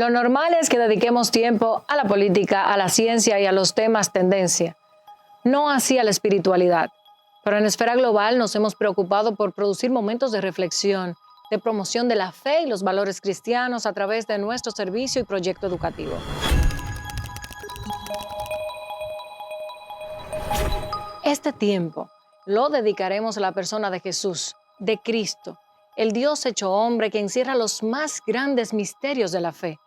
Lo normal es que dediquemos tiempo a la política, a la ciencia y a los temas tendencia, no así a la espiritualidad. Pero en esfera global nos hemos preocupado por producir momentos de reflexión, de promoción de la fe y los valores cristianos a través de nuestro servicio y proyecto educativo. Este tiempo lo dedicaremos a la persona de Jesús, de Cristo, el Dios hecho hombre que encierra los más grandes misterios de la fe,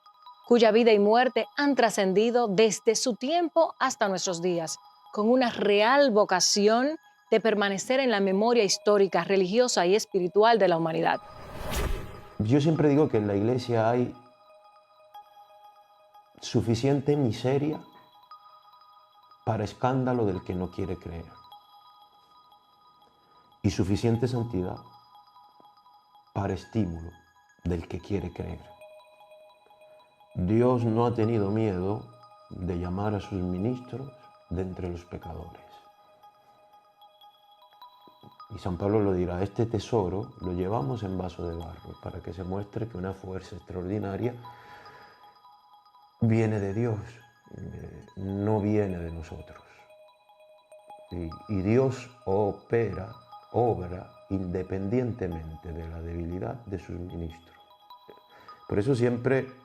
cuya vida y muerte han trascendido desde su tiempo hasta nuestros días, con una real vocación de permanecer en la memoria histórica, religiosa y espiritual de la humanidad. Yo siempre digo que en la iglesia hay suficiente miseria para escándalo del que no quiere creer y suficiente santidad para estímulo del que quiere creer. Dios no ha tenido miedo de llamar a sus ministros de entre los pecadores. Y San Pablo lo dirá, este tesoro lo llevamos en vaso de barro para que se muestre que una fuerza extraordinaria viene de Dios, no viene de nosotros. Y Dios obra independientemente de la debilidad de sus ministros. Por eso siempre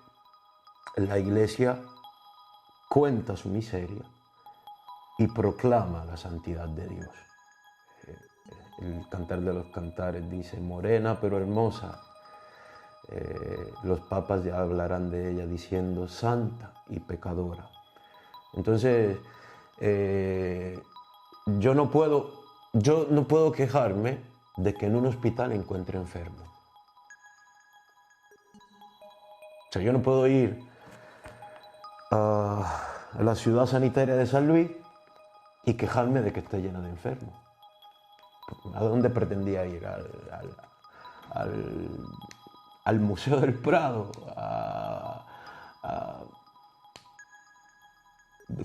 la Iglesia cuenta su miseria y proclama la santidad de Dios. El Cantar de los Cantares dice, morena pero hermosa. Los papas ya hablarán de ella diciendo santa y pecadora. Entonces, yo no puedo quejarme de que en un hospital encuentre enfermo. O sea, yo no puedo ir a la ciudad sanitaria de San Luis y quejarme de que esté llena de enfermos. ¿A dónde pretendía ir? Al Museo del Prado,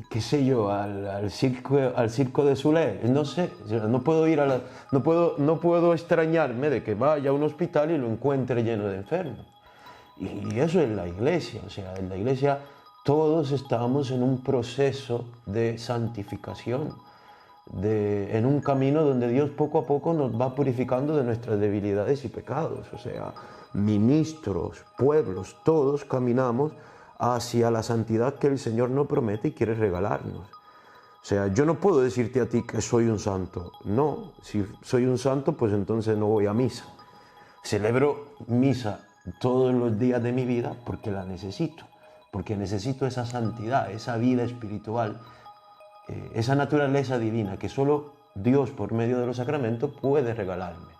qué sé yo, al circo de Soleil, no sé, no puedo ir no puedo extrañarme de que vaya a un hospital y lo encuentre lleno de enfermos. Y eso es la iglesia, o sea, en la iglesia todos estamos en un proceso de santificación, en un camino donde Dios poco a poco nos va purificando de nuestras debilidades y pecados, o sea, ministros, pueblos, todos caminamos hacia la santidad que el Señor nos promete y quiere regalarnos. O sea, yo no puedo decirte a ti que soy un santo. No, si soy un santo, pues entonces no voy a misa. Celebro misa todos los días de mi vida porque la necesito, porque necesito esa santidad, esa vida espiritual, esa naturaleza divina que solo Dios por medio de los sacramentos puede regalarme.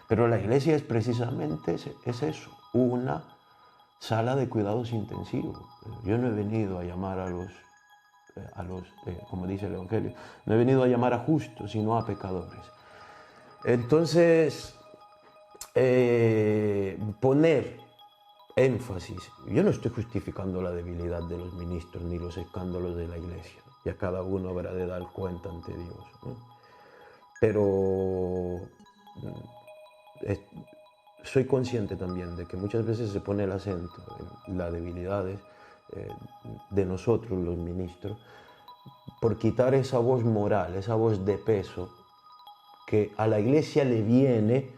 Pero la iglesia es precisamente eso, una sala de cuidados intensivos. Yo no he venido a llamar a los como dice el Evangelio, no he venido a llamar a justos, sino a pecadores. Entonces, poner énfasis, yo no estoy justificando la debilidad de los ministros ni los escándalos de la iglesia, ya cada uno habrá de dar cuenta ante Dios, ¿no? Pero soy consciente también de que muchas veces se pone el acento en las debilidades de nosotros los ministros por quitar esa voz moral, esa voz de peso que a la iglesia le viene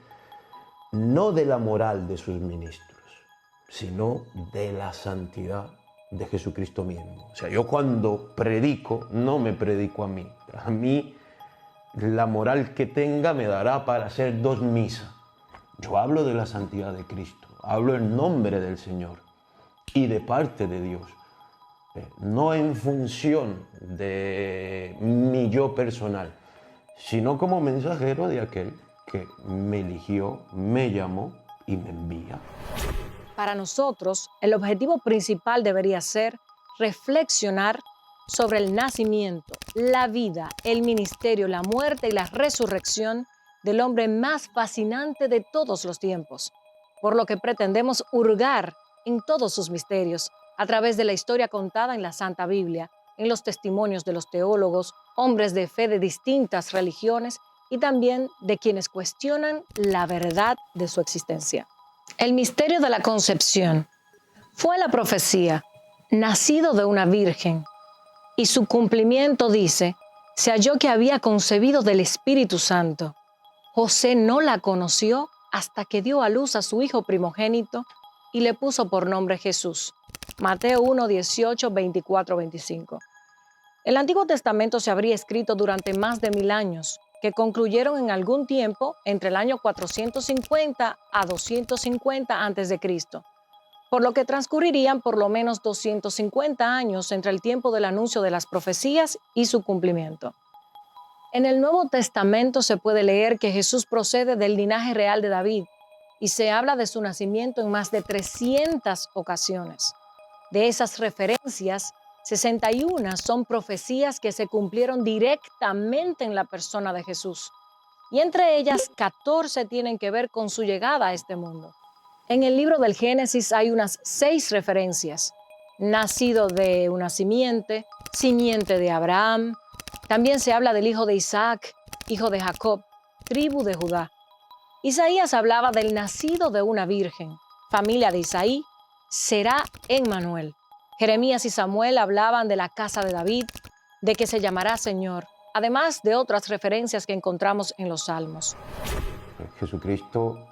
no de la moral de sus ministros, sino de la santidad de Jesucristo mismo. O sea, yo cuando predico, no me predico a mí. A mí la moral que tenga me dará para hacer 2 misas. Yo hablo de la santidad de Cristo, hablo en nombre del Señor y de parte de Dios, no en función de mi yo personal, sino como mensajero de aquel que me eligió, me llamó y me envía. Para nosotros, el objetivo principal debería ser reflexionar sobre el nacimiento, la vida, el ministerio, la muerte y la resurrección del hombre más fascinante de todos los tiempos, por lo que pretendemos hurgar en todos sus misterios a través de la historia contada en la Santa Biblia, en los testimonios de los teólogos, hombres de fe de distintas religiones y también de quienes cuestionan la verdad de su existencia. El misterio de la concepción Fue la profecía, nacido de una virgen, y su cumplimiento dice, se halló que había concebido del Espíritu Santo. José no la conoció hasta que dio a luz a su hijo primogénito y le puso por nombre Jesús. Mateo 1, 18, 24, 25. El Antiguo Testamento se habría escrito durante más de 1000 años, que concluyeron en algún tiempo entre el año 450 a 250 a.C., por lo que transcurrirían por lo menos 250 años entre el tiempo del anuncio de las profecías y su cumplimiento. En el Nuevo Testamento se puede leer que Jesús procede del linaje real de David y se habla de su nacimiento en más de 300 ocasiones. De esas referencias, 61 son profecías que se cumplieron directamente en la persona de Jesús, y entre ellas 14 tienen que ver con su llegada a este mundo. En el libro del Génesis hay unas 6 referencias: nacido de una simiente, simiente de Abraham. También se habla del hijo de Isaac, hijo de Jacob, tribu de Judá. Isaías hablaba del nacido de una virgen, familia de Isaí, será Emmanuel. Jeremías y Samuel hablaban de la casa de David, de que se llamará Señor, además de otras referencias que encontramos en los Salmos. Jesucristo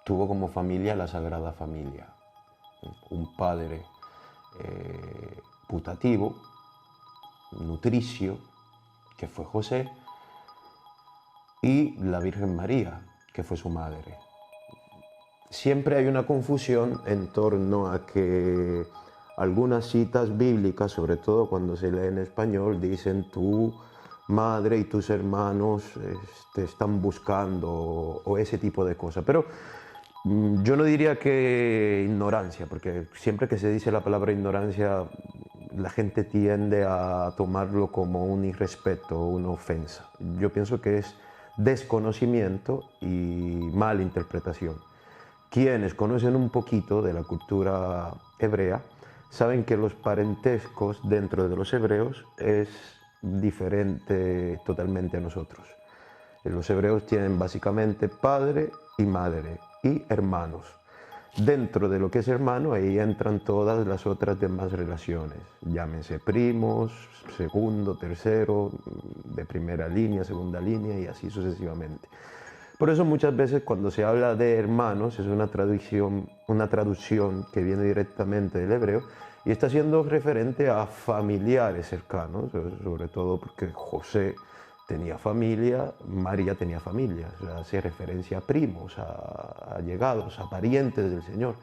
tuvo como familia la Sagrada Familia, un padre putativo, nutricio, que fue José, y la Virgen María, que fue su madre. Siempre hay una confusión en torno a que algunas citas bíblicas, sobre todo cuando se lee en español, dicen tu madre y tus hermanos te están buscando o ese tipo de cosas. Pero yo no diría que ignorancia, porque siempre que se dice la palabra ignorancia, la gente tiende a tomarlo como un irrespeto, una ofensa. Yo pienso que es desconocimiento y mala interpretación. Quienes conocen un poquito de la cultura hebrea saben que los parentescos dentro de los hebreos es diferente totalmente a nosotros. Los hebreos tienen básicamente padre y madre y hermanos. Dentro de lo que es hermano, ahí entran todas las otras demás relaciones, llámense primos, segundo, tercero, de primera línea, segunda línea y así sucesivamente. Por eso muchas veces cuando se habla de hermanos es una traducción que viene directamente del hebreo y está siendo referente a familiares cercanos, sobre todo porque José tenía familia, María tenía familia, o sea, hace referencia a primos, a allegados, a parientes del Señor,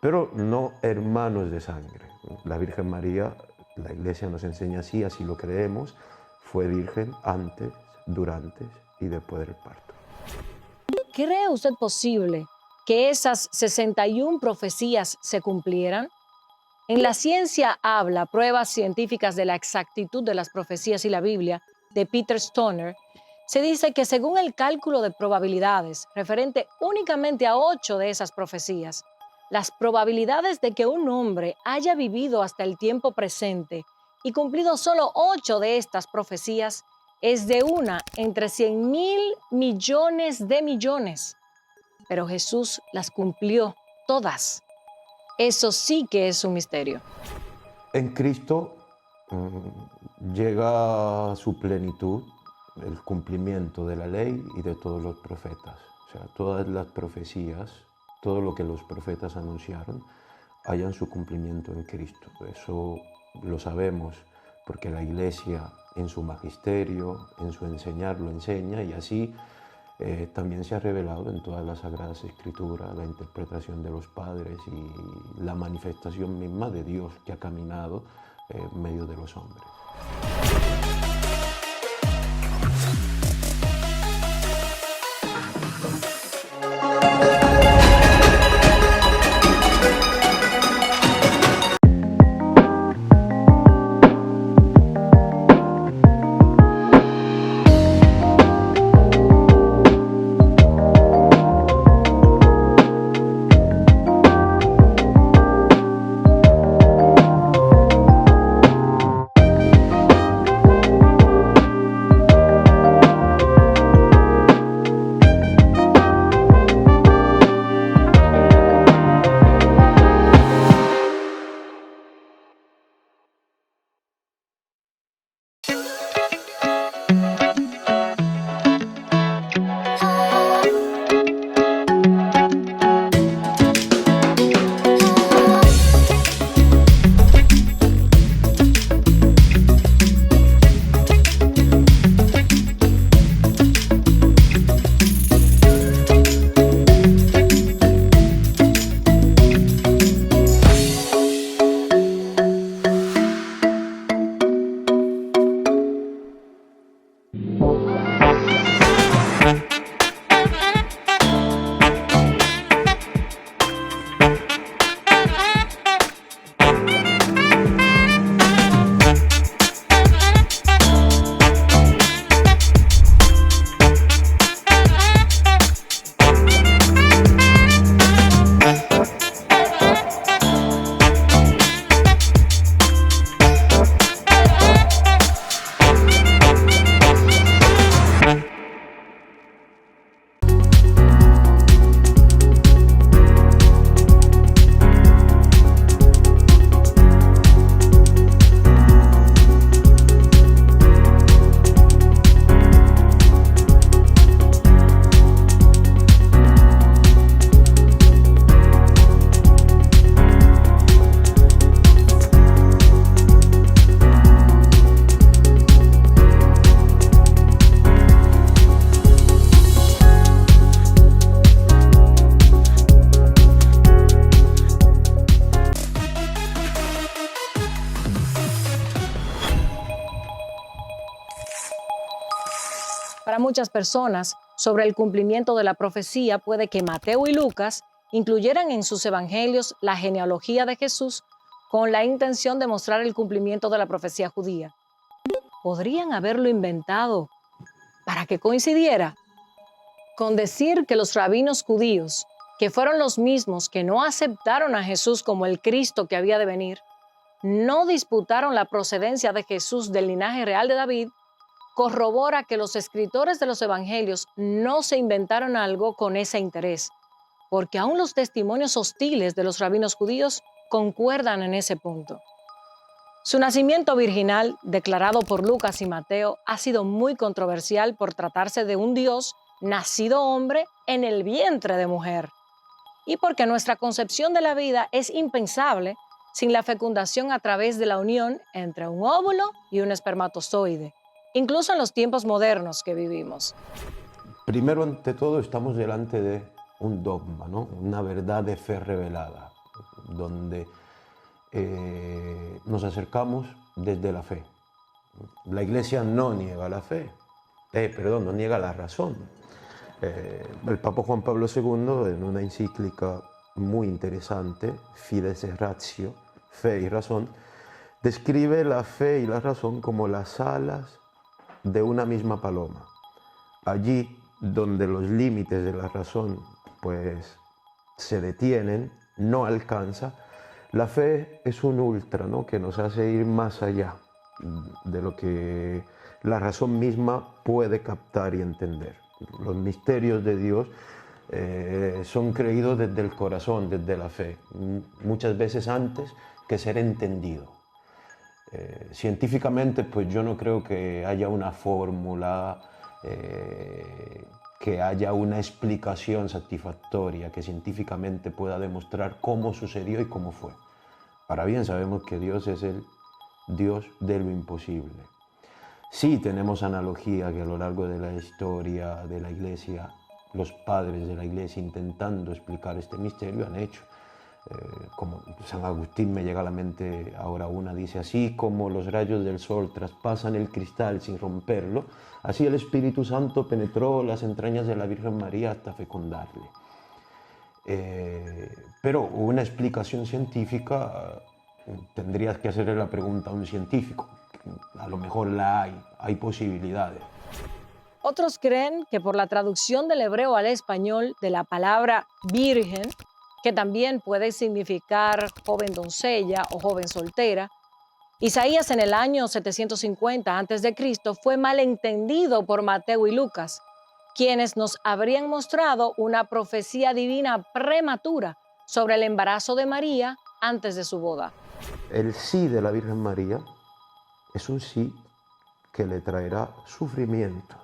pero no hermanos de sangre. La Virgen María, la Iglesia nos enseña así lo creemos, fue virgen antes, durante y después del parto. ¿Cree usted posible que esas 61 profecías se cumplieran? En La ciencia habla, pruebas científicas de la exactitud de las profecías y la Biblia, de Peter Stoner, se dice que según el cálculo de probabilidades, referente únicamente a 8 de esas profecías, las probabilidades de que un hombre haya vivido hasta el tiempo presente y cumplido solo 8 de estas profecías es de una entre 100,000 millones de millones. Pero Jesús las cumplió todas. Eso sí que es un misterio. En Cristo llega a su plenitud el cumplimiento de la ley y de todos los profetas. O sea, todas las profecías, todo lo que los profetas anunciaron, hayan su cumplimiento en Cristo. Eso lo sabemos porque la Iglesia en su magisterio, en su enseñar, lo enseña y así también se ha revelado en todas las Sagradas Escrituras la interpretación de los padres y la manifestación misma de Dios que ha caminado en medio de los hombres. Para muchas personas, sobre el cumplimiento de la profecía puede que Mateo y Lucas incluyeran en sus evangelios la genealogía de Jesús con la intención de mostrar el cumplimiento de la profecía judía. ¿Podrían haberlo inventado para que coincidiera? Con decir que los rabinos judíos, que fueron los mismos que no aceptaron a Jesús como el Cristo que había de venir, no disputaron la procedencia de Jesús del linaje real de David, corrobora que los escritores de los evangelios no se inventaron algo con ese interés, porque aún los testimonios hostiles de los rabinos judíos concuerdan en ese punto. Su nacimiento virginal, declarado por Lucas y Mateo, ha sido muy controversial por tratarse de un Dios nacido hombre en el vientre de mujer, y porque nuestra concepción de la vida es impensable sin la fecundación a través de la unión entre un óvulo y un espermatozoide, incluso en los tiempos modernos que vivimos. Primero, ante todo, estamos delante de un dogma, ¿no? Una verdad de fe revelada, donde nos acercamos desde la fe. La Iglesia no niega la fe, no niega la razón. El Papa Juan Pablo II, en una encíclica muy interesante, Fides et Ratio, Fe y Razón, describe la fe y la razón como las alas de una misma paloma. Allí donde los límites de la razón pues se detienen, no alcanza, la fe es un ultra, ¿no? Que nos hace ir más allá de lo que la razón misma puede captar y entender. Los misterios de Dios son creídos desde el corazón, desde la fe, muchas veces antes que ser entendido. Científicamente, pues yo no creo que haya una fórmula, que haya una explicación satisfactoria que científicamente pueda demostrar cómo sucedió y cómo fue. Ahora bien, sabemos que Dios es el Dios de lo imposible. Sí tenemos analogía que a lo largo de la historia de la Iglesia, los padres de la Iglesia intentando explicar este misterio han hecho. Como San Agustín me llega a la mente ahora una, dice: así como los rayos del sol traspasan el cristal sin romperlo, así el Espíritu Santo penetró las entrañas de la Virgen María hasta fecundarle. Pero una explicación científica, tendrías que hacerle la pregunta a un científico. A lo mejor hay posibilidades. Otros creen que por la traducción del hebreo al español de la palabra virgen, que también puede significar joven doncella o joven soltera, Isaías en el año 750 a.C. fue malentendido por Mateo y Lucas, quienes nos habrían mostrado una profecía divina prematura sobre el embarazo de María antes de su boda. El sí de la Virgen María es un sí que le traerá sufrimientos.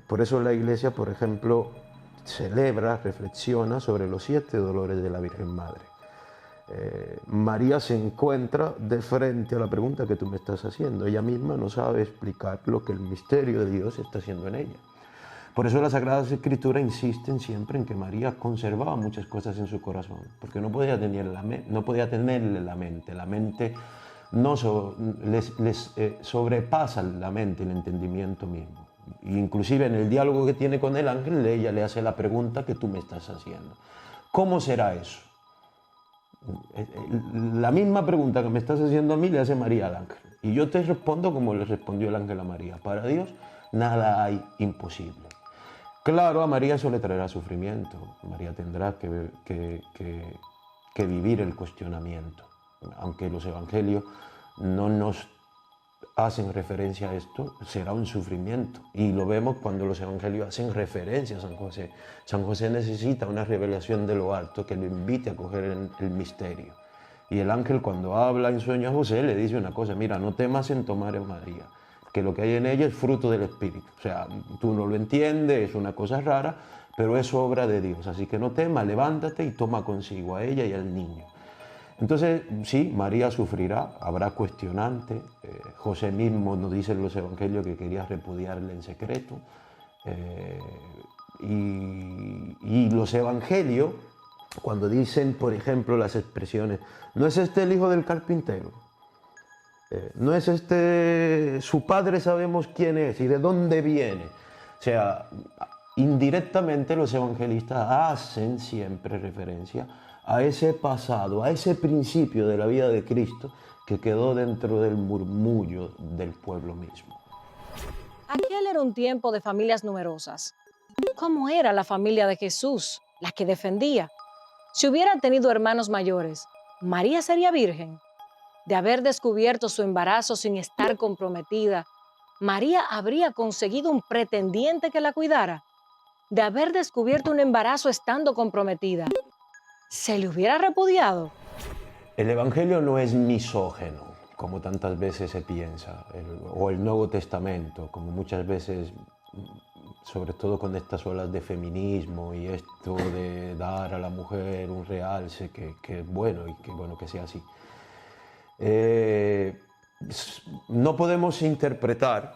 Por eso la Iglesia, por ejemplo, celebra, reflexiona sobre los 7 dolores de la Virgen Madre. María se encuentra de frente a la pregunta que tú me estás haciendo. Ella misma no sabe explicar lo que el misterio de Dios está haciendo en ella. Por eso las Sagradas Escrituras insisten siempre en que María conservaba muchas cosas en su corazón, porque no podía tenerle la mente. La mente no les sobrepasa la mente, el entendimiento mismo. Inclusive en el diálogo que tiene con el ángel, ella le hace la pregunta que tú me estás haciendo. ¿Cómo será eso? La misma pregunta que me estás haciendo a mí le hace María al ángel. Y yo te respondo como le respondió el ángel a María. Para Dios nada hay imposible. Claro, a María eso le traerá sufrimiento. María tendrá que vivir el cuestionamiento. Aunque los evangelios no nos hacen referencia a esto, será un sufrimiento. Y lo vemos cuando los evangelios hacen referencia a San José. San José necesita una revelación de lo alto que lo invite a coger el misterio. Y el ángel, cuando habla en sueño a José, le dice una cosa: mira, no temas en tomar a María, que lo que hay en ella es fruto del Espíritu. O sea, tú no lo entiendes, es una cosa rara, pero es obra de Dios. Así que no temas, levántate y toma consigo a ella y al niño. Entonces, sí, María sufrirá, habrá cuestionantes. José mismo nos dice en los evangelios que quería repudiarle en secreto. Y los evangelios, cuando dicen, por ejemplo, las expresiones: ¿no es este el hijo del carpintero? No es su padre sabemos quién es y de dónde viene. O sea, indirectamente los evangelistas hacen siempre referencia a ese pasado, a ese principio de la vida de Cristo que quedó dentro del murmullo del pueblo mismo. Aquel era un tiempo de familias numerosas. ¿Cómo era la familia de Jesús, la que defendía? Si hubiera tenido hermanos mayores, ¿María sería virgen? De haber descubierto su embarazo sin estar comprometida, ¿María habría conseguido un pretendiente que la cuidara? De haber descubierto un embarazo estando comprometida, ¿se le hubiera repudiado? El Evangelio no es misógeno, como tantas veces se piensa, o el Nuevo Testamento, como muchas veces, sobre todo con estas olas de feminismo y esto de dar a la mujer un realce, que es bueno y que bueno que sea así. No podemos interpretar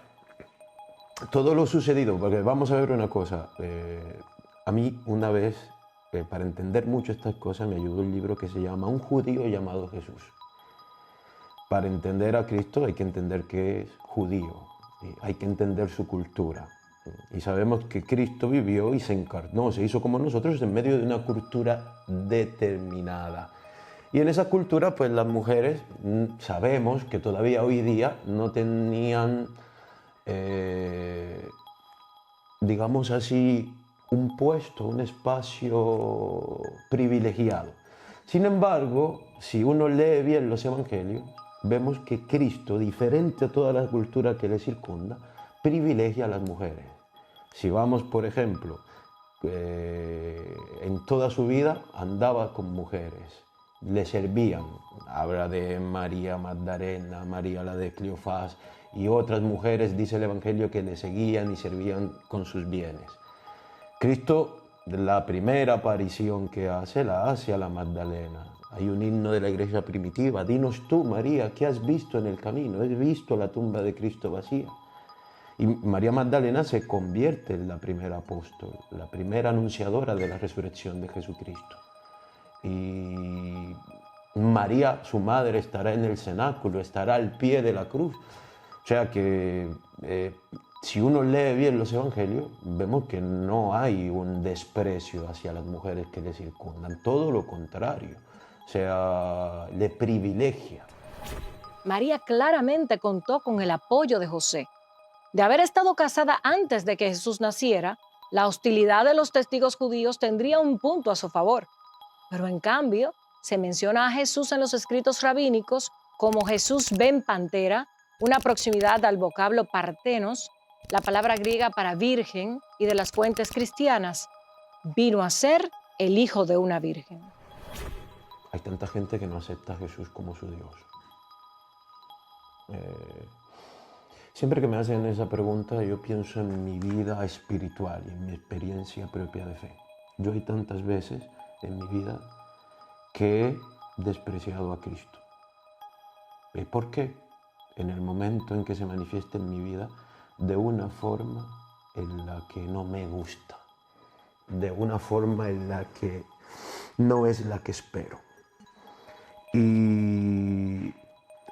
todo lo sucedido, porque vamos a ver una cosa. A mí una vez, para entender mucho estas cosas, me ayudó un libro que se llama Un judío llamado Jesús. Para entender a Cristo hay que entender que es judío, hay que entender su cultura. Y sabemos que Cristo vivió y se encarnó, se hizo como nosotros en medio de una cultura determinada. Y en esa cultura, pues las mujeres sabemos que todavía hoy día no tenían, digamos así, un puesto, un espacio privilegiado. Sin embargo, si uno lee bien los evangelios, vemos que Cristo, diferente a toda la cultura que le circunda, privilegia a las mujeres. Si vamos, por ejemplo, en toda su vida andaba con mujeres, le servían. Habla de María Magdalena, María la de Cleofás y otras mujeres, dice el Evangelio, que le seguían y servían con sus bienes. Cristo, la primera aparición que hace, la hace a la Magdalena. Hay un himno de la iglesia primitiva: dinos tú, María, ¿qué has visto en el camino? He visto la tumba de Cristo vacía. Y María Magdalena se convierte en la primera apóstol, la primera anunciadora de la resurrección de Jesucristo. Y María, su madre, estará en el cenáculo, estará al pie de la cruz. O sea que si uno lee bien los evangelios, vemos que no hay un desprecio hacia las mujeres que le circundan, todo lo contrario, o sea, le privilegia. María claramente contó con el apoyo de José. De haber estado casada antes de que Jesús naciera, la hostilidad de los testigos judíos tendría un punto a su favor. Pero en cambio, se menciona a Jesús en los escritos rabínicos como Jesús ben Pantera, una proximidad al vocablo partenos, la palabra griega para virgen, y de las fuentes cristianas, vino a ser el hijo de una virgen. Hay tanta gente que no acepta a Jesús como su Dios. Siempre que me hacen esa pregunta, yo pienso en mi vida espiritual y en mi experiencia propia de fe. Yo hay tantas veces en mi vida que he despreciado a Cristo. ¿Y por qué? En el momento en que se manifiesta en mi vida de una forma en la que no me gusta, de una forma en la que no es la que espero. Y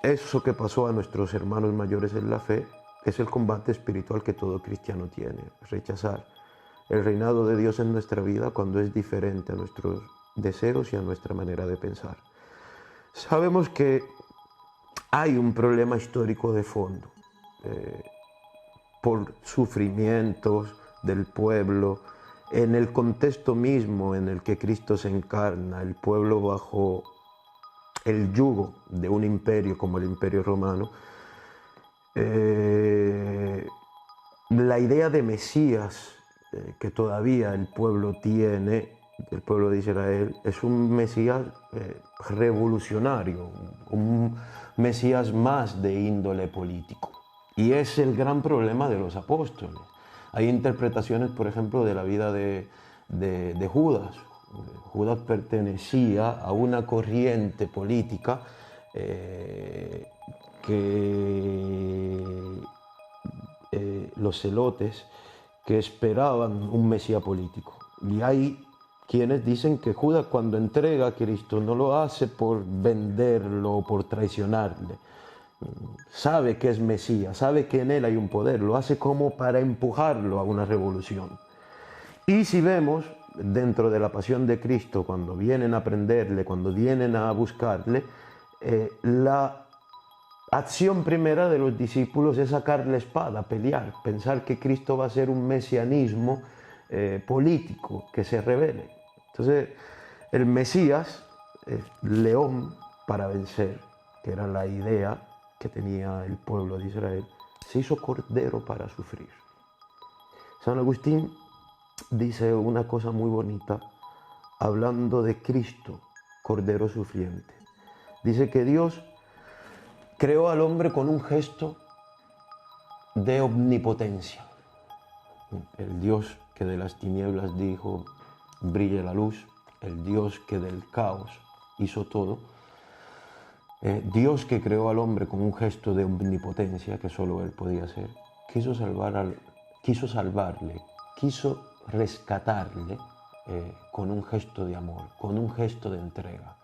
eso que pasó a nuestros hermanos mayores en la fe es el combate espiritual que todo cristiano tiene: rechazar el reinado de Dios en nuestra vida cuando es diferente a nuestros deseos y a nuestra manera de pensar. Sabemos que hay un problema histórico de fondo, por sufrimientos del pueblo, en el contexto mismo en el que Cristo se encarna, el pueblo bajo el yugo de un imperio como el Imperio Romano. La idea de Mesías que todavía el pueblo tiene, el pueblo de Israel, es un Mesías revolucionario, un Mesías más de índole político. Y es el gran problema de los apóstoles. Hay interpretaciones, por ejemplo, de la vida de Judas. Judas pertenecía a una corriente política los celotes, que esperaban un Mesías político. Y hay quienes dicen que Judas, cuando entrega a Cristo, no lo hace por venderlo o por traicionarle, sabe que es Mesías, sabe que en él hay un poder, lo hace como para empujarlo a una revolución. Y si vemos dentro de la pasión de Cristo, cuando vienen a aprenderle, cuando vienen a buscarle, la acción primera de los discípulos es sacar la espada, pelear, pensar que Cristo va a ser un mesianismo político que se revele. Entonces, el Mesías, león para vencer, que era la idea que tenía el pueblo de Israel, se hizo cordero para sufrir. San Agustín dice una cosa muy bonita hablando de Cristo, cordero sufriente. Dice que Dios creó al hombre con un gesto de omnipotencia. El Dios que de las tinieblas dijo, brille la luz, el Dios que del caos hizo todo, Dios que creó al hombre con un gesto de omnipotencia que solo él podía hacer, quiso salvarle, quiso rescatarle con un gesto de amor, con un gesto de entrega,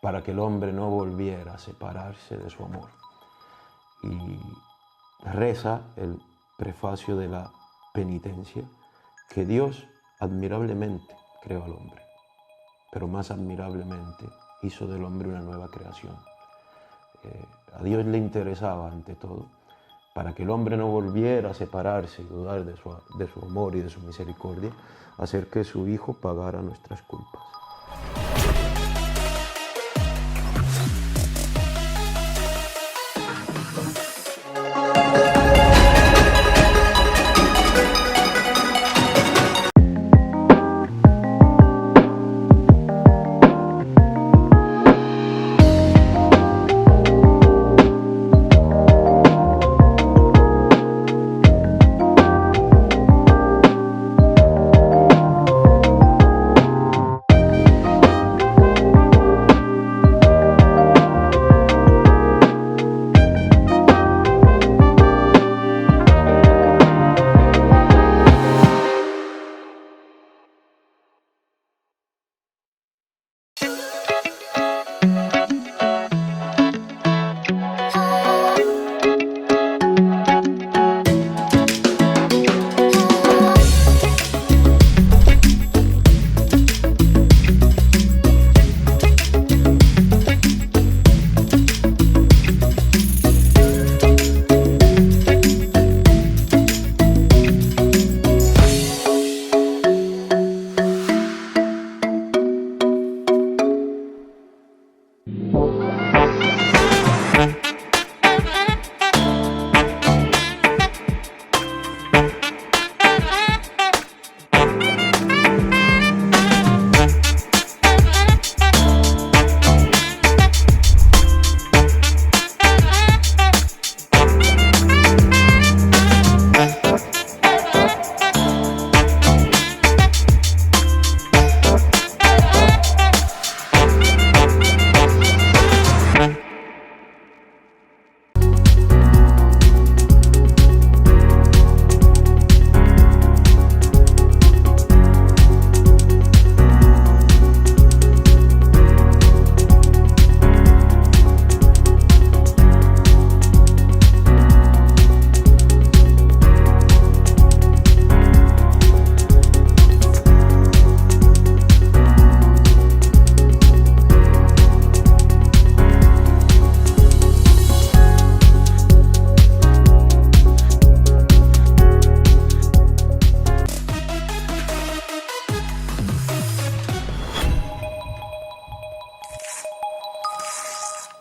para que el hombre no volviera a separarse de su amor. Y reza el prefacio de la penitencia que Dios admirablemente creó al hombre, pero más admirablemente hizo del hombre una nueva creación. A Dios le interesaba ante todo, para que el hombre no volviera a separarse y dudar de su amor y de su misericordia, hacer que su Hijo pagara nuestras culpas.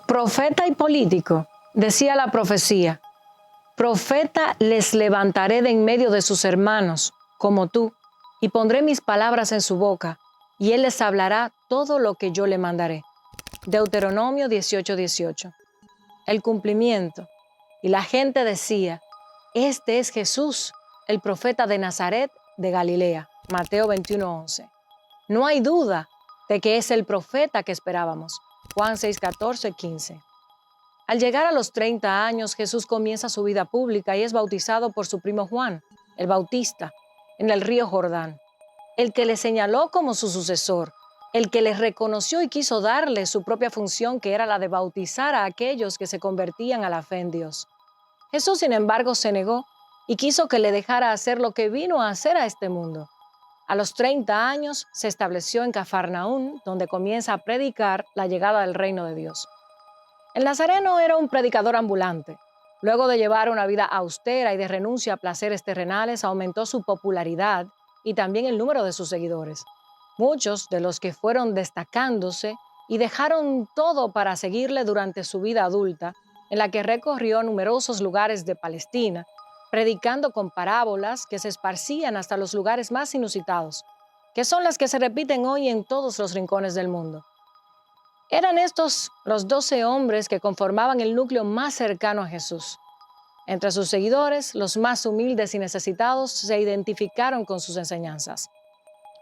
Profeta y político, decía la profecía, profeta les levantaré de en medio de sus hermanos, como tú, y pondré mis palabras en su boca, y él les hablará todo lo que yo le mandaré. Deuteronomio 18:18. El cumplimiento. Y la gente decía, este es Jesús, el profeta de Nazaret de Galilea. Mateo 21:11. No hay duda de que es el profeta que esperábamos. Juan 6:14-15. Al llegar a los 30 años, Jesús comienza su vida pública y es bautizado por su primo Juan, el Bautista, en el río Jordán, el que le señaló como su sucesor, el que les reconoció y quiso darle su propia función, que era la de bautizar a aquellos que se convertían a la fe en Dios. Jesús, sin embargo, se negó y quiso que le dejara hacer lo que vino a hacer a este mundo. A los 30 años se estableció en Cafarnaún, donde comienza a predicar la llegada del reino de Dios. El nazareno era un predicador ambulante. Luego de llevar una vida austera y de renuncia a placeres terrenales, aumentó su popularidad y también el número de sus seguidores. Muchos de los que fueron destacándose y dejaron todo para seguirle durante su vida adulta, en la que recorrió numerosos lugares de Palestina, predicando con parábolas que se esparcían hasta los lugares más inusitados, que son las que se repiten hoy en todos los rincones del mundo. Eran estos los 12 hombres que conformaban el núcleo más cercano a Jesús. Entre sus seguidores, los más humildes y necesitados se identificaron con sus enseñanzas.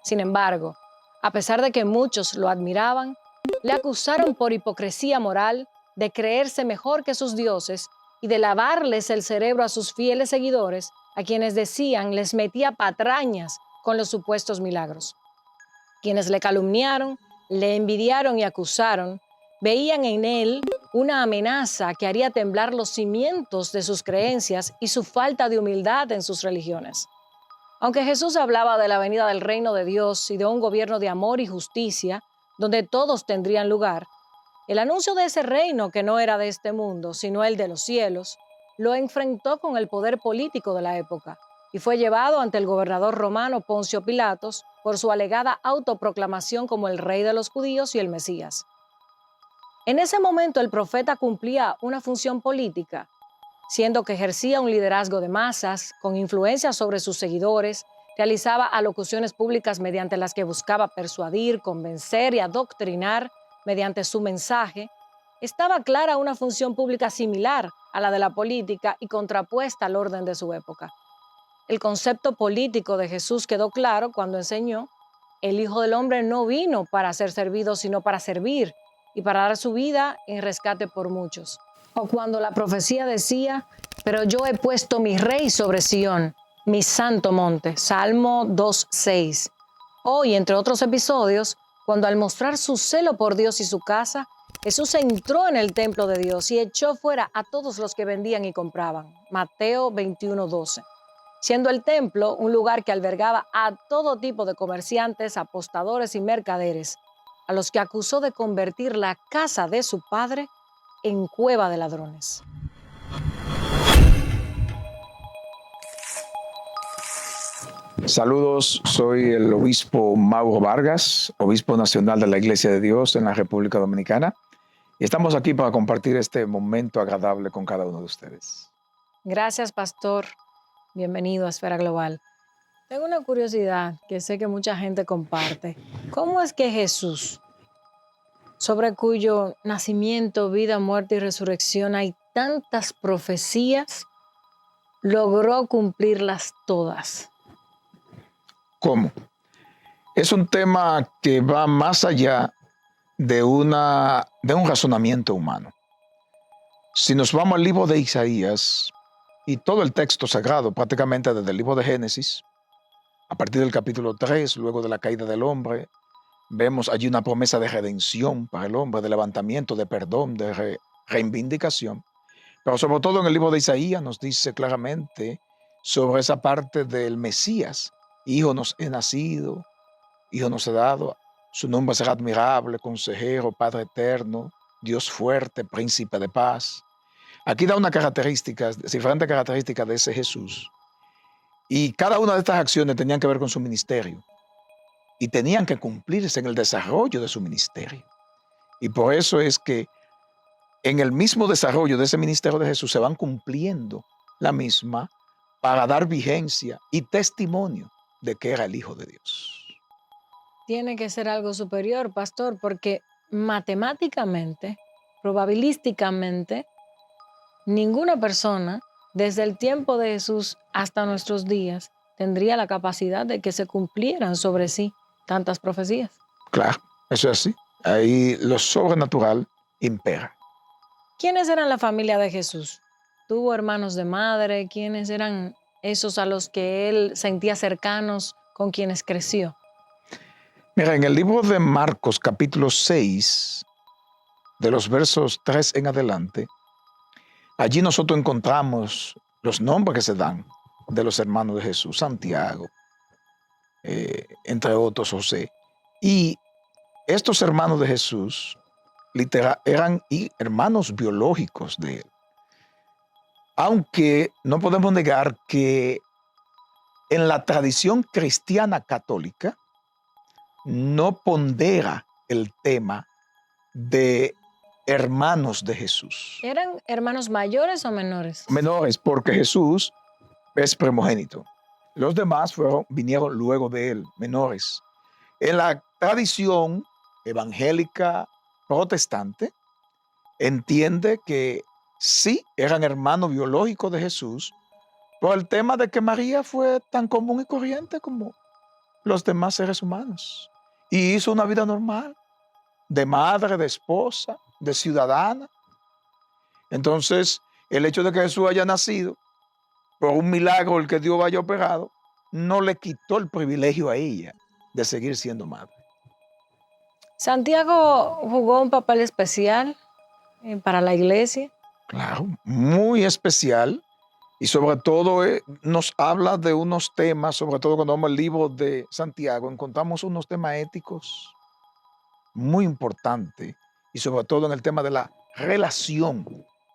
Sin embargo, a pesar de que muchos lo admiraban, le acusaron por hipocresía moral, de creerse mejor que sus dioses y de lavarles el cerebro a sus fieles seguidores, a quienes decían les metía patrañas con los supuestos milagros. Quienes le calumniaron, le envidiaron y acusaron, veían en él una amenaza que haría temblar los cimientos de sus creencias y su falta de humildad en sus religiones. Aunque Jesús hablaba de la venida del reino de Dios y de un gobierno de amor y justicia, donde todos tendrían lugar, el anuncio de ese reino que no era de este mundo, sino el de los cielos, lo enfrentó con el poder político de la época y fue llevado ante el gobernador romano Poncio Pilatos por su alegada autoproclamación como el rey de los judíos y el Mesías. En ese momento el profeta cumplía una función política, siendo que ejercía un liderazgo de masas, con influencia sobre sus seguidores, realizaba alocuciones públicas mediante las que buscaba persuadir, convencer y adoctrinar mediante su mensaje. Estaba clara una función pública similar a la de la política y contrapuesta al orden de su época. El concepto político de Jesús quedó claro cuando enseñó: el Hijo del Hombre no vino para ser servido, sino para servir y para dar su vida en rescate por muchos. O cuando la profecía decía: pero yo he puesto mi rey sobre Sión, mi santo monte, Salmo 2:6. Hoy, entre otros episodios, cuando al mostrar su celo por Dios y su casa, Jesús entró en el templo de Dios y echó fuera a todos los que vendían y compraban, Mateo 21:12. Siendo el templo un lugar que albergaba a todo tipo de comerciantes, apostadores y mercaderes, a los que acusó de convertir la casa de su padre en cueva de ladrones. Saludos, soy el obispo Mauro Vargas, obispo nacional de la Iglesia de Dios en la República Dominicana, y estamos aquí para compartir este momento agradable con cada uno de ustedes. Gracias, pastor. Bienvenido a Esfera Global. Tengo una curiosidad que sé que mucha gente comparte. ¿Cómo es que Jesús, sobre cuyo nacimiento, vida, muerte y resurrección hay tantas profecías, logró cumplirlas todas? ¿Cómo? Es un tema que va más allá de un razonamiento humano. Si nos vamos al libro de Isaías y todo el texto sagrado, prácticamente desde el libro de Génesis, a partir del capítulo 3, luego de la caída del hombre, vemos allí una promesa de redención para el hombre, de levantamiento, de perdón, de reivindicación. Pero sobre todo en el libro de Isaías nos dice claramente sobre esa parte del Mesías. Hijo nos he nacido, hijo nos he dado, su nombre será admirable, consejero, Padre eterno, Dios fuerte, príncipe de paz. Aquí da diferentes características de ese Jesús. Y cada una de estas acciones tenían que ver con su ministerio y tenían que cumplirse en el desarrollo de su ministerio. Y por eso es que en el mismo desarrollo de ese ministerio de Jesús se van cumpliendo la misma para dar vigencia y testimonio de que era el Hijo de Dios. Tiene que ser algo superior, pastor, porque matemáticamente, probabilísticamente, ninguna persona, desde el tiempo de Jesús hasta nuestros días, tendría la capacidad de que se cumplieran sobre sí tantas profecías. Claro, eso es así. Ahí lo sobrenatural impera. ¿Quiénes eran la familia de Jesús? ¿Tuvo hermanos de madre? ¿Quiénes eran esos a los que él sentía cercanos, con quienes creció? Mira, en el libro de Marcos, capítulo 6, de los versos 3 en adelante, allí nosotros encontramos los nombres que se dan de los hermanos de Jesús, Santiago, entre otros José. Y estos hermanos de Jesús eran hermanos biológicos de él. Aunque no podemos negar que en la tradición cristiana católica no pondera el tema de hermanos de Jesús. ¿Eran hermanos mayores o menores? Menores, porque Jesús es primogénito. Los demás vinieron luego de él, menores. En la tradición evangélica protestante, entiende que sí eran hermanos biológicos de Jesús, por el tema de que María fue tan común y corriente como los demás seres humanos. Y hizo una vida normal, de madre, de esposa, de ciudadana. Entonces, el hecho de que Jesús haya nacido por un milagro, el que Dios haya operado, no le quitó el privilegio a ella de seguir siendo madre. ¿Santiago jugó un papel especial para la iglesia? Claro, muy especial. Y sobre todo nos habla de unos temas, sobre todo cuando vamos al libro de Santiago, encontramos unos temas éticos muy importantes. Y sobre todo en el tema de la relación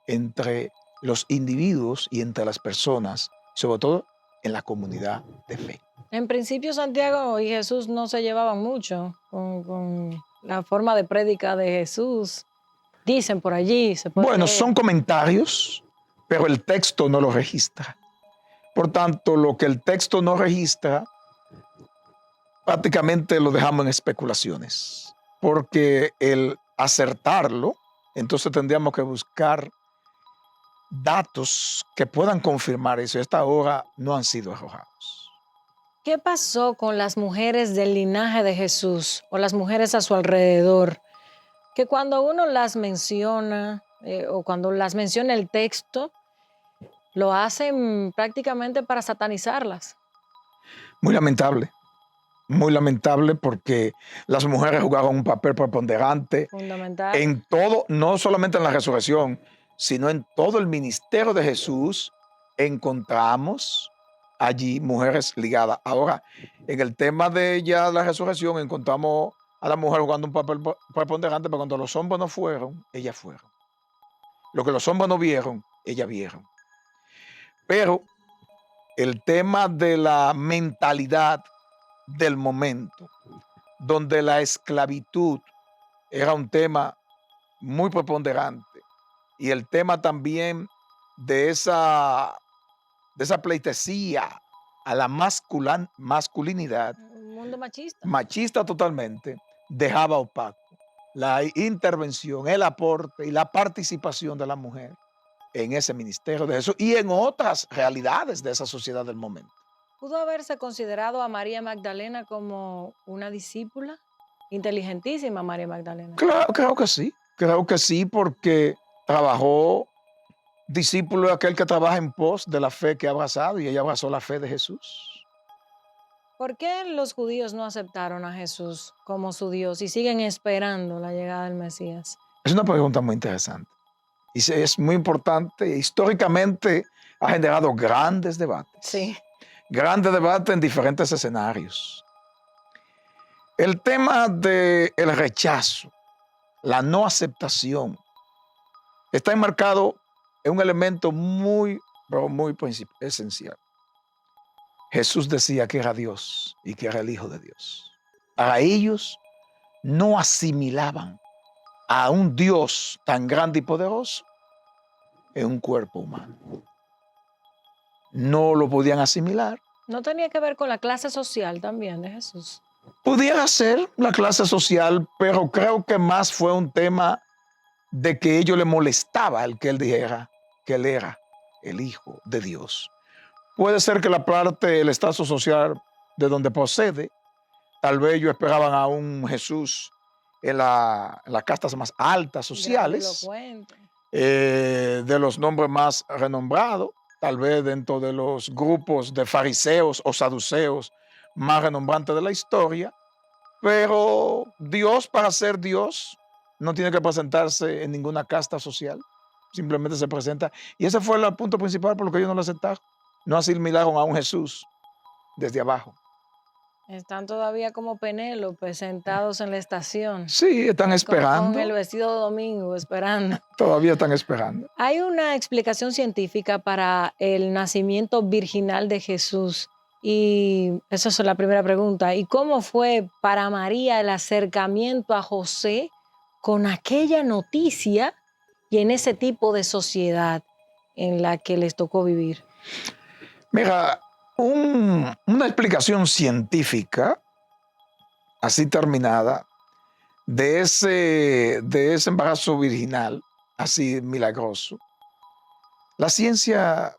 entre los individuos y entre las personas, sobre todo en la comunidad de fe. En principio, Santiago y Jesús no se llevaban mucho con la forma de prédica de Jesús. Dicen por allí. Bueno, leer. son comentarios, pero el texto no lo registra. Por tanto, lo que el texto no registra, prácticamente lo dejamos en especulaciones, porque el acertarlo, entonces tendríamos que buscar datos que puedan confirmar eso. Hasta ahora no han sido arrojados. ¿Qué pasó con las mujeres del linaje de Jesús o las mujeres a su alrededor? Que cuando uno las menciona o cuando las menciona el texto, lo hacen prácticamente para satanizarlas. Muy lamentable porque las mujeres jugaron un papel preponderante Fundamental. en todo, no solamente en la resurrección, sino en todo el ministerio de Jesús. Encontramos allí mujeres ligadas. Ahora, en el tema de ya la resurrección, encontramos a la mujer jugando un papel preponderante, pero cuando los hombres no fueron, ellas fueron. Lo que los hombres no vieron, ellas vieron. Pero el tema de la mentalidad del momento, donde la esclavitud era un tema muy preponderante, y el tema también de esa pleitesía a la masculinidad, Un mundo machista. machista totalmente, dejaba opaco la intervención, el aporte y la participación de la mujer en ese ministerio de Jesús y en otras realidades de esa sociedad del momento. ¿Pudo haberse considerado a María Magdalena como una discípula? Inteligentísima María Magdalena. Creo que sí, porque trabajó, discípulo de aquel que trabaja en pos de la fe que ha abrazado, y ella abrazó la fe de Jesús. ¿Por qué los judíos no aceptaron a Jesús como su Dios y siguen esperando la llegada del Mesías? Es una pregunta muy interesante y es muy importante. Históricamente ha generado grandes debates. Sí. Grandes debates en diferentes escenarios. El tema del rechazo, la no aceptación, está enmarcado en un elemento muy, pero muy esencial. Jesús decía que era Dios y que era el Hijo de Dios. Para ellos no asimilaban a un Dios tan grande y poderoso en un cuerpo humano. No lo podían asimilar. ¿No tenía que ver con la clase social también de Jesús? Pudiera ser la clase social, pero creo que más fue un tema de que a ellos les molestaba el que él dijera que él era el Hijo de Dios. Puede ser que la parte, el estatus social de donde procede, tal vez ellos esperaban a un Jesús en las castas más altas sociales, de los nombres más renombrados, tal vez dentro de los grupos de fariseos o saduceos más renombrantes de la historia, Pero Dios, para ser Dios, no tiene que presentarse en ninguna casta social. Simplemente se presenta. Y ese fue el punto principal por lo que ellos no lo aceptaron. No asimilaron a un Jesús desde abajo. Están todavía como Penélope sentados en la estación, Sí, están con esperando. el vestido de domingo, esperando. Todavía están esperando. Hay una explicación científica para el nacimiento virginal de Jesús. Y esa es la primera pregunta. ¿Y cómo fue para María el acercamiento a José con aquella noticia y en ese tipo de sociedad en la que les tocó vivir? Mira, una explicación científica, así terminada, de ese embarazo virginal, así milagroso. La ciencia,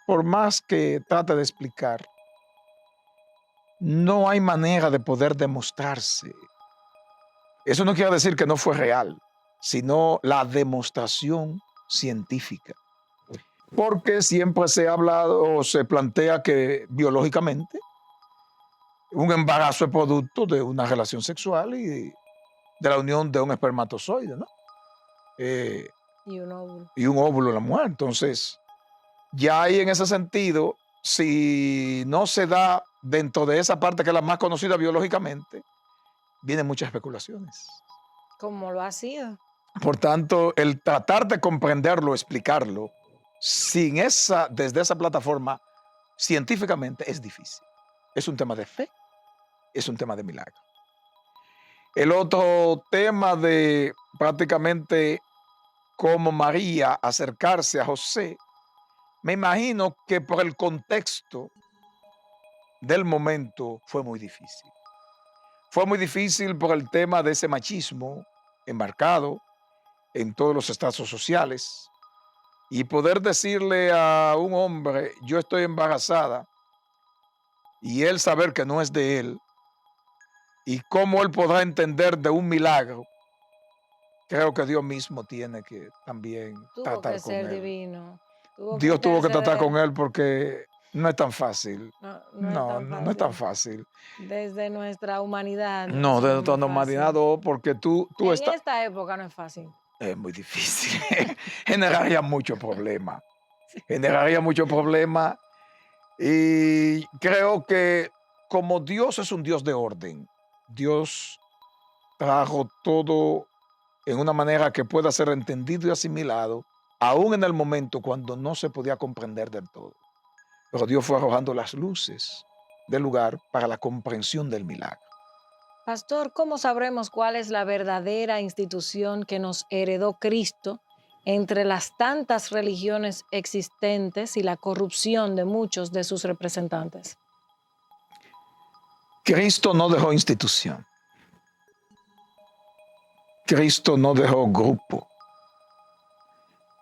por más que trate de explicar, no hay manera de poder demostrarse. Eso no quiere decir que no fue real, sino la demostración científica. Porque siempre se ha hablado o se plantea que biológicamente un embarazo es producto de una relación sexual y de la unión de un espermatozoide, ¿no? Y un óvulo. Y un óvulo en la mujer. Entonces, ya ahí en ese sentido, si no se da dentro de esa parte que es la más conocida biológicamente, vienen muchas especulaciones. ¿Cómo lo ha sido? Por tanto, el tratar de comprenderlo, explicarlo, desde esa plataforma, científicamente es difícil. Es un tema de fe, es un tema de milagro. El otro tema de prácticamente cómo María acercarse a José, me imagino que por el contexto del momento fue muy difícil. Fue muy difícil por el tema de ese machismo embarcado en todos los estratos sociales y poder decirle a un hombre, yo estoy embarazada, y él saber que no es de él, y cómo él podrá entender de un milagro, creo que Dios mismo tiene que también Tuvo tratar que con ser él. divino. Dios tuvo que tratar interceder. con él porque no es tan fácil. No es tan No es tan fácil. fácil. Desde nuestra humanidad. No, eso de no es nuestra muy normalidad, fácil. no, porque tú En estás... esta época no es fácil. Es muy difícil. Generaría mucho problema. Generaría mucho problema. Y creo que como Dios es un Dios de orden, Dios trajo todo en una manera que pueda ser entendido y asimilado, aún en el momento cuando no se podía comprender del todo. Pero Dios fue arrojando las luces del lugar para la comprensión del milagro. Pastor, ¿cómo sabremos cuál es la verdadera institución que nos heredó Cristo entre las tantas religiones existentes y la corrupción de muchos de sus representantes? Cristo no dejó institución. Cristo no dejó grupo.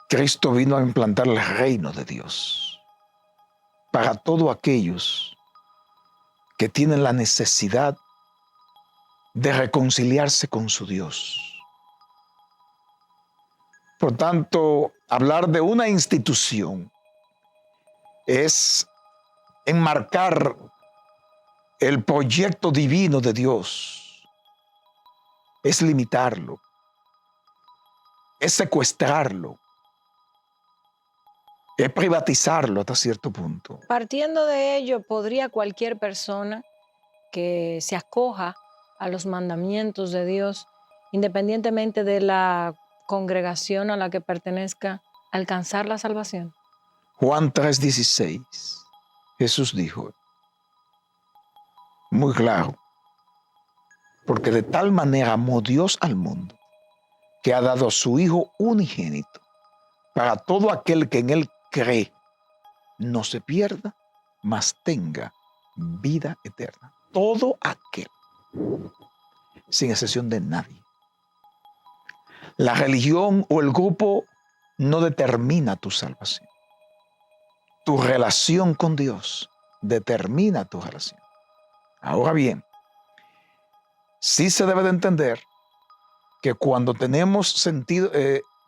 Cristo vino a implantar el reino de Dios para todos aquellos que tienen la necesidad de reconciliarse con su Dios. Por tanto, hablar de una institución es enmarcar el proyecto divino de Dios, es limitarlo, es secuestrarlo, es privatizarlo hasta cierto punto. Partiendo de ello, ¿podría cualquier persona que se acoja a los mandamientos de Dios, independientemente de la congregación a la que pertenezca, alcanzar la salvación? Juan 3:16, Jesús dijo, muy claro, porque de tal manera amó Dios al mundo, que ha dado a su Hijo unigénito, para todo aquel que en Él cree, no se pierda, mas tenga vida eterna. Todo aquel, sin excepción de nadie. La religión o el grupo no determina tu salvación. Tu relación con Dios determina tu relación. Ahora bien, sí se debe de entender que cuando tenemos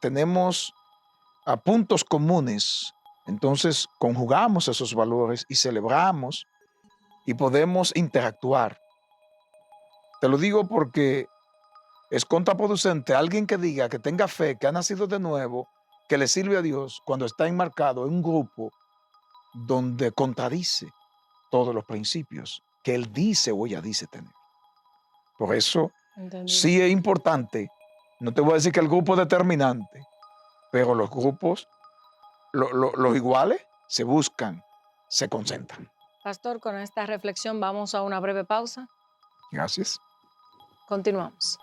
tenemos puntos comunes, entonces conjugamos esos valores y celebramos y podemos interactuar. Te lo digo porque es contraproducente alguien que diga que tenga fe, que ha nacido de nuevo, que le sirve a Dios cuando está enmarcado en un grupo donde contradice todos los principios que él dice o ella dice tener. Por eso Entendido. sí es importante, no te voy a decir que el grupo es determinante, pero los grupos, los iguales, se buscan, se concentran. Pastor, con esta reflexión vamos a una breve pausa. Gracias. Continuamos.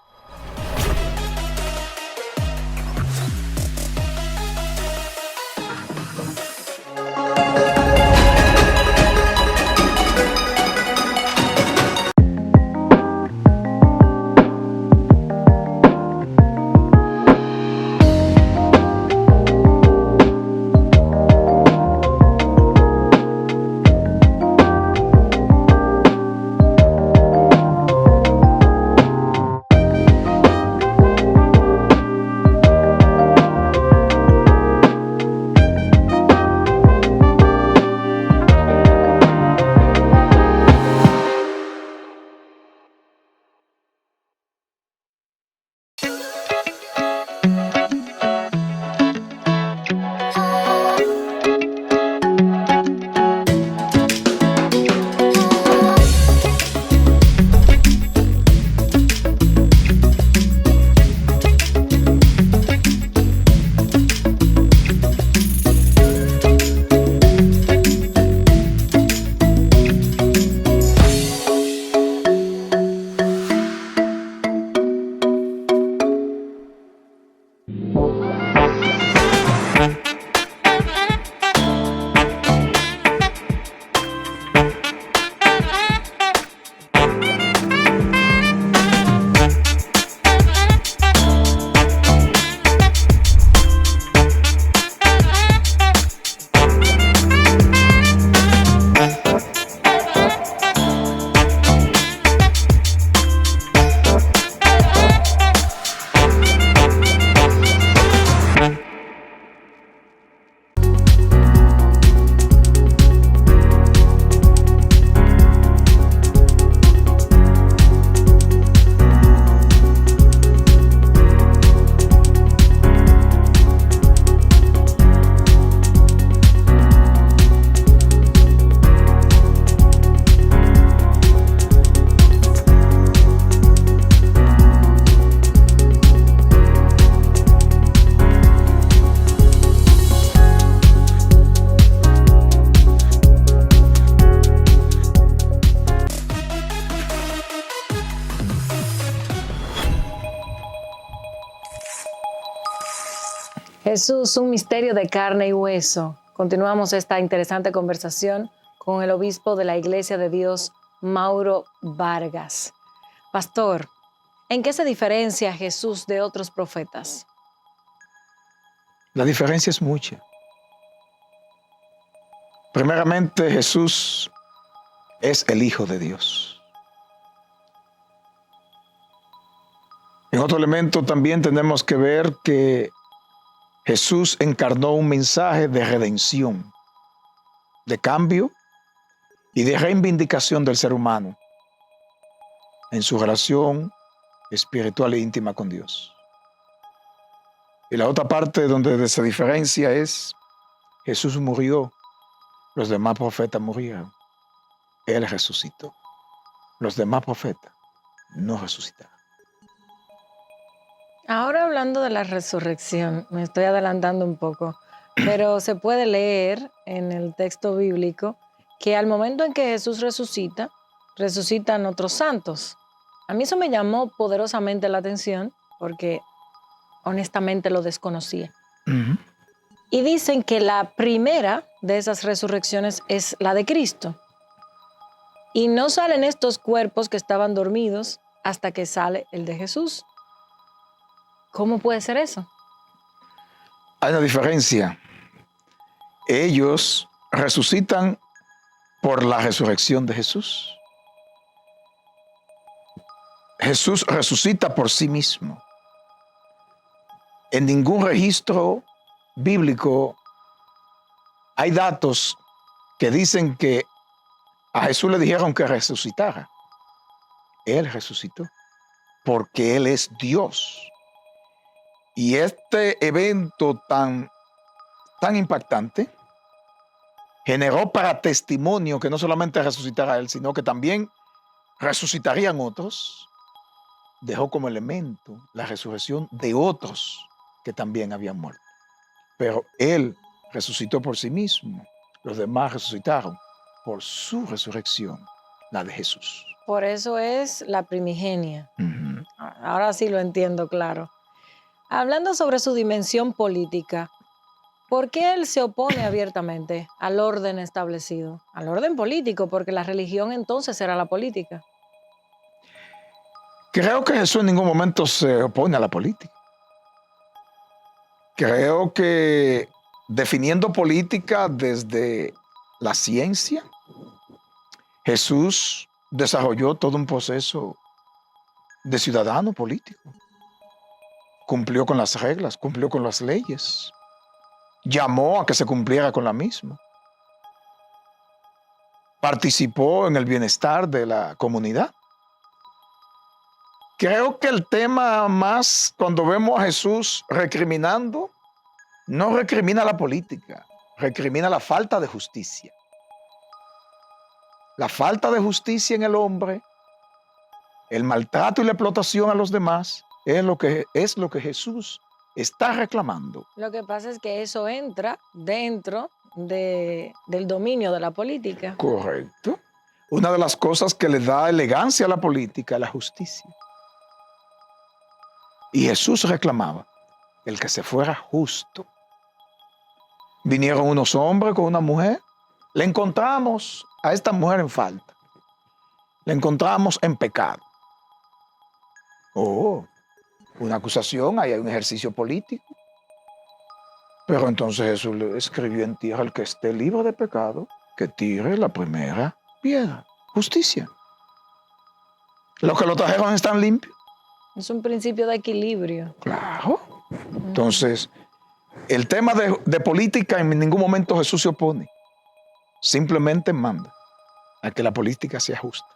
Jesús, un misterio de carne y hueso. Continuamos esta interesante conversación con el obispo de la Iglesia de Dios, Mauro Vargas. Pastor, ¿en qué se diferencia Jesús de otros profetas? La diferencia es mucha. Primeramente, Jesús es el Hijo de Dios. En otro elemento también tenemos que ver que Jesús encarnó un mensaje de redención, de cambio y de reivindicación del ser humano en su relación espiritual e íntima con Dios. Y la otra parte donde se diferencia es Jesús murió, los demás profetas murieron. Él resucitó. Los demás profetas no resucitaron. Ahora hablando de la resurrección, me estoy adelantando un poco, pero se puede leer en el texto bíblico que al momento en que Jesús resucita, resucitan otros santos. A mí eso me llamó poderosamente la atención porque honestamente lo desconocía. Uh-huh. Y dicen que la primera de esas resurrecciones es la de Cristo. Y no salen estos cuerpos que estaban dormidos hasta que sale el de Jesús. ¿Cómo puede ser eso? Hay una diferencia. Ellos resucitan por la resurrección de Jesús. Jesús resucita por sí mismo. En ningún registro bíblico hay datos que dicen que a Jesús le dijeron que resucitara. Él resucitó, porque Él es Dios. Y este evento tan impactante generó para testimonio que no solamente resucitará Él, sino que también resucitarían otros. Dejó como elemento la resurrección de otros que también habían muerto. Pero Él resucitó por sí mismo. Los demás resucitaron por su resurrección, la de Jesús. Por eso es la primigenia. Ujú. Ahora sí lo entiendo, claro. Hablando sobre su dimensión política, ¿por qué él se opone abiertamente al orden establecido? Al orden político, porque la religión entonces era la política. Creo que Jesús en ningún momento se opone a la política. Creo que definiendo política desde la ciencia, Jesús desarrolló todo un proceso de ciudadano político. Cumplió con las reglas, cumplió con las leyes, llamó a que se cumpliera con la misma. Participó en el bienestar de la comunidad. Creo que el tema más, cuando vemos a Jesús recriminando, no recrimina la política, recrimina la falta de justicia. La falta de justicia en el hombre, el maltrato y la explotación a los demás, es lo que Jesús está reclamando. Lo que pasa es que eso entra dentro del dominio de la política. Correcto. Una de las cosas que le da elegancia a la política es la justicia. Y Jesús reclamaba el que se fuera justo. Vinieron unos hombres con una mujer. Le encontramos a esta mujer en falta. Le encontramos en pecado. Oh, una acusación, ahí hay un ejercicio político. Pero entonces Jesús le escribió en tierra: el que esté libre de pecado, que tire la primera piedra. Justicia. Los que lo trajeron están limpios. Es un principio de equilibrio. Claro. Entonces, el tema de política, en ningún momento Jesús se opone. Simplemente manda a que la política sea justa.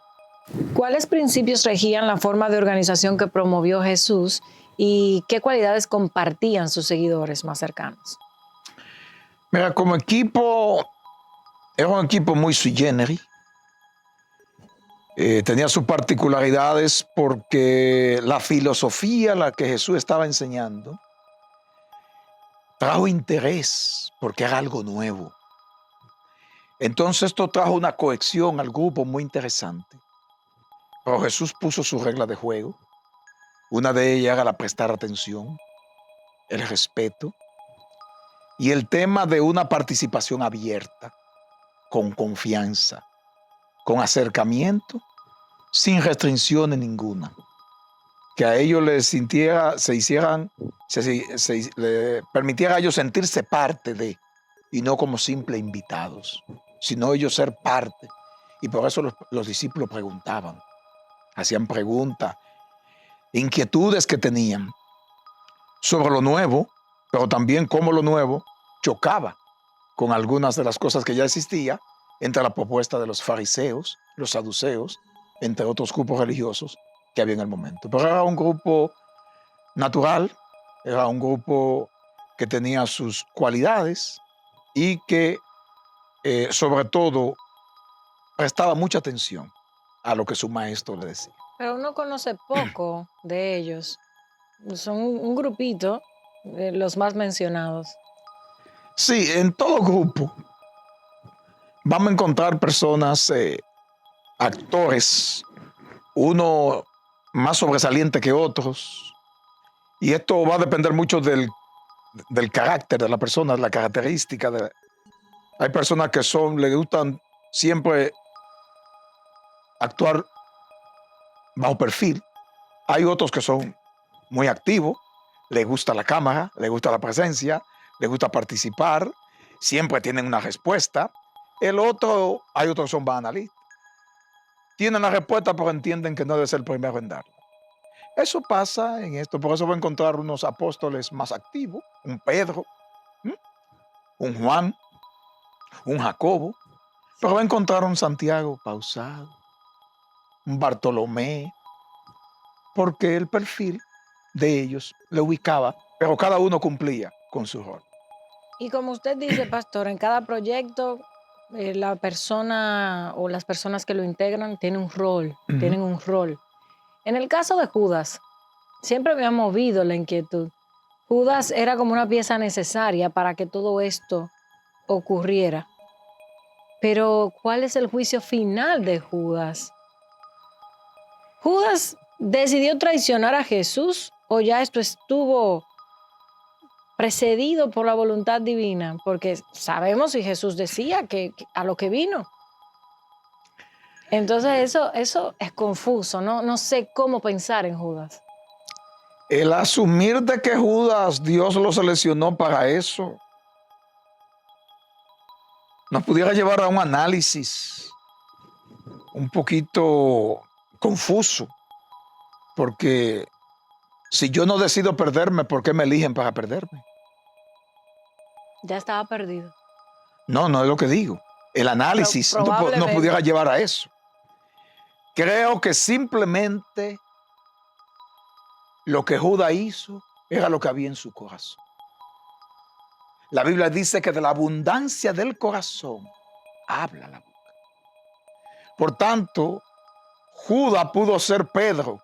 ¿Cuáles principios regían la forma de organización que promovió Jesús y qué cualidades compartían sus seguidores más cercanos? Mira, como equipo, era un equipo muy sui generis. Tenía sus particularidades porque la filosofía a la que Jesús estaba enseñando trajo interés porque era algo nuevo. Entonces esto trajo una cohesión al grupo muy interesante. Pero Jesús puso sus reglas de juego. Una de ellas era la prestar atención, el respeto y el tema de una participación abierta, con confianza, con acercamiento, sin restricciones ninguna. Que a ellos les le permitiera a ellos sentirse parte de, y no como simples invitados, sino ellos ser parte. Y por eso los discípulos preguntaban, hacían preguntas, inquietudes que tenían sobre lo nuevo, pero también cómo lo nuevo chocaba con algunas de las cosas que ya existían entre la propuesta de los fariseos, los saduceos, entre otros grupos religiosos que había en el momento. Pero era un grupo natural, era un grupo que tenía sus cualidades y que sobre todo prestaba mucha atención a lo que su maestro le decía. Pero uno conoce poco de ellos. Son un grupito de los más mencionados. Sí, en todo grupo vamos a encontrar personas, actores, uno más sobresaliente que otros, y esto va a depender mucho del carácter de la persona, de la característica. Hay personas que le gustan siempre actuar bajo perfil. Hay otros que son muy activos, les gusta la cámara, les gusta la presencia, les gusta participar, siempre tienen una respuesta. Hay otros que son banalistas. Tienen la respuesta, pero entienden que no debe ser el primero en darla. Eso pasa en esto, por eso va a encontrar unos apóstoles más activos, un Pedro, un Juan, un Jacobo, pero va a encontrar un Santiago pausado, un Bartolomé, porque el perfil de ellos le ubicaba, pero cada uno cumplía con su rol. Y como usted dice, pastor, en cada proyecto la persona o las personas que lo integran tienen un rol, tienen un rol. En el caso de Judas, siempre me ha movido la inquietud. Judas era como una pieza necesaria para que todo esto ocurriera. Pero, ¿cuál es el juicio final de Judas? ¿Judas decidió traicionar a Jesús o ya esto estuvo precedido por la voluntad divina? Porque sabemos y Jesús decía que a lo que vino. Entonces eso es confuso, ¿no? No sé cómo pensar en Judas. El asumir de que Judas, Dios lo seleccionó para eso, nos pudiera llevar a un análisis un poquito confuso, porque si yo no decido perderme, ¿por qué me eligen para perderme? Ya estaba perdido. No, no es lo que digo. El análisis nos pudiera llevar a eso. Creo que simplemente lo que Judas hizo era lo que había en su corazón. La Biblia dice que de la abundancia del corazón habla la boca. Por tanto, Judas pudo ser Pedro,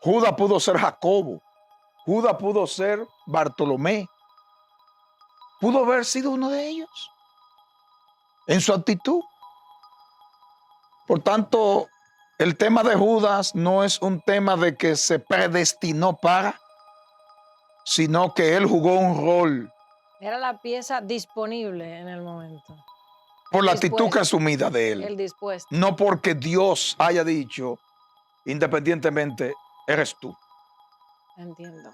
Judas pudo ser Jacobo, Judas pudo ser Bartolomé. Pudo haber sido uno de ellos en su actitud. Por tanto, el tema de Judas no es un tema de que se predestinó para, sino que él jugó un rol. Era la pieza disponible en el momento. Por la actitud que asumida de él. El dispuesto. No porque Dios haya dicho, independientemente, eres tú. Entiendo.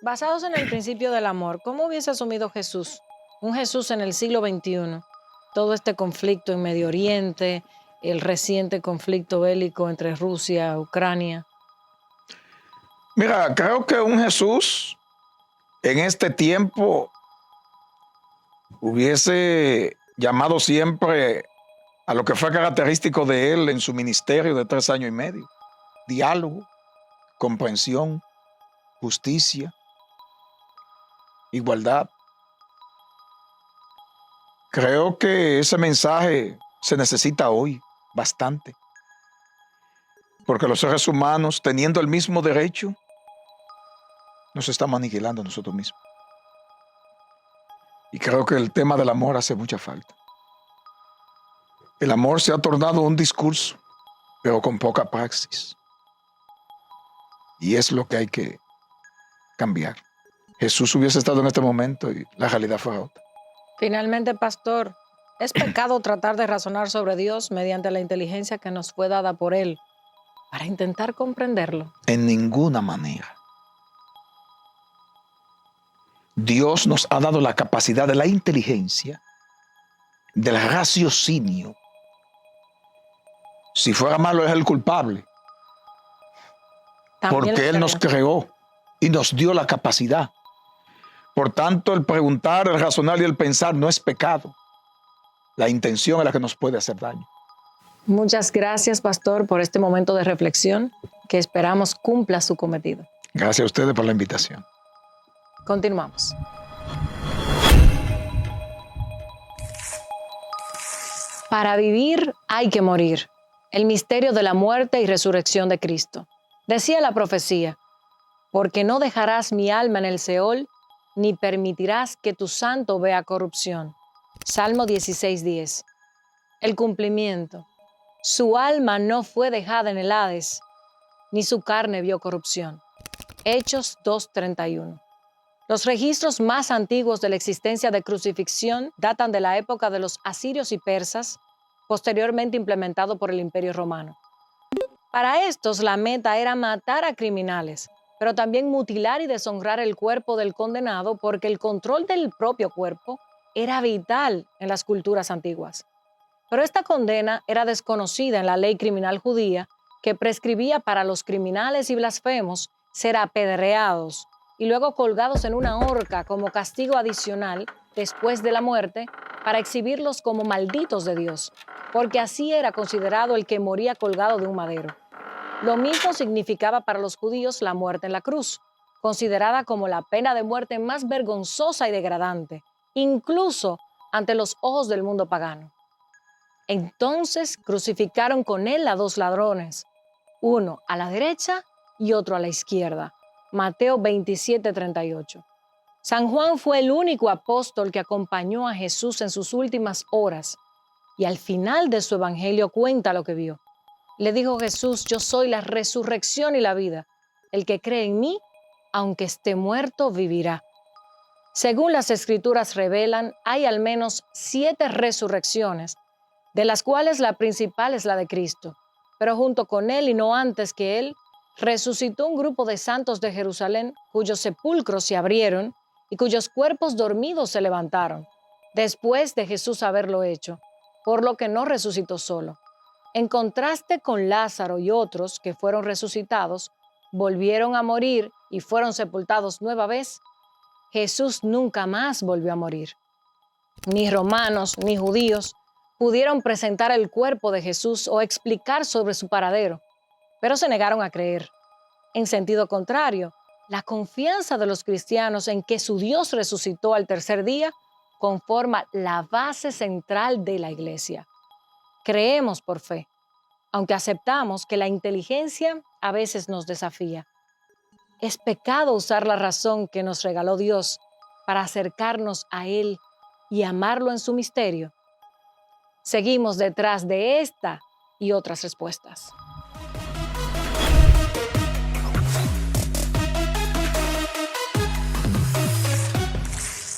Basados en el principio del amor, ¿cómo hubiese asumido Jesús? Un Jesús en el siglo XXI. Todo este conflicto en Medio Oriente, el reciente conflicto bélico entre Rusia y Ucrania. Mira, creo que un Jesús en este tiempo hubiese llamado siempre a lo que fue característico de él en su ministerio de 3 años y medio. Diálogo, comprensión, justicia, igualdad. Creo que ese mensaje se necesita hoy bastante. Porque los seres humanos, teniendo el mismo derecho, nos estamos aniquilando nosotros mismos. Y creo que el tema del amor hace mucha falta. El amor se ha tornado un discurso, pero con poca praxis. Y es lo que hay que cambiar. Jesús hubiese estado en este momento y la realidad fuera otra. Finalmente, pastor, ¿es pecado tratar de razonar sobre Dios mediante la inteligencia que nos fue dada por Él para intentar comprenderlo? En ninguna manera. Dios nos ha dado la capacidad de la inteligencia, del raciocinio. Si fuera malo es el culpable. Porque Él nos creó y nos dio la capacidad. Por tanto, el preguntar, el razonar y el pensar no es pecado. La intención es la que nos puede hacer daño. Muchas gracias, pastor, por este momento de reflexión que esperamos cumpla su cometido. Gracias a ustedes por la invitación. Continuamos. Para vivir hay que morir. El misterio de la muerte y resurrección de Cristo. Decía la profecía, porque no dejarás mi alma en el Seol, ni permitirás que tu santo vea corrupción. Salmo 16:10. El cumplimiento. Su alma no fue dejada en el Hades, ni su carne vio corrupción. Hechos 2:31. Los registros más antiguos de la existencia de crucifixión datan de la época de los asirios y persas, posteriormente implementado por el Imperio Romano. Para estos, la meta era matar a criminales, pero también mutilar y deshonrar el cuerpo del condenado porque el control del propio cuerpo era vital en las culturas antiguas. Pero esta condena era desconocida en la ley criminal judía que prescribía para los criminales y blasfemos ser apedreados y luego colgados en una horca como castigo adicional después de la muerte para exhibirlos como malditos de Dios, porque así era considerado el que moría colgado de un madero. Lo mismo significaba para los judíos la muerte en la cruz, considerada como la pena de muerte más vergonzosa y degradante, incluso ante los ojos del mundo pagano. Entonces crucificaron con él a dos ladrones, uno a la derecha y otro a la izquierda. Mateo 27:38. San Juan fue el único apóstol que acompañó a Jesús en sus últimas horas y al final de su evangelio cuenta lo que vio. Le dijo Jesús: yo soy la resurrección y la vida. El que cree en mí, aunque esté muerto, vivirá. Según las Escrituras revelan, hay al menos 7 resurrecciones, de las cuales la principal es la de Cristo. Pero junto con él y no antes que él, resucitó un grupo de santos de Jerusalén cuyos sepulcros se abrieron y cuyos cuerpos dormidos se levantaron, después de Jesús haberlo hecho, por lo que no resucitó solo. En contraste con Lázaro y otros que fueron resucitados, volvieron a morir y fueron sepultados nueva vez, Jesús nunca más volvió a morir. Ni romanos ni judíos pudieron presentar el cuerpo de Jesús o explicar sobre su paradero, pero se negaron a creer. En sentido contrario, la confianza de los cristianos en que su Dios resucitó al tercer día conforma la base central de la Iglesia. Creemos por fe, aunque aceptamos que la inteligencia a veces nos desafía. Es pecado usar la razón que nos regaló Dios para acercarnos a Él y amarlo en su misterio. Seguimos detrás de esta y otras respuestas.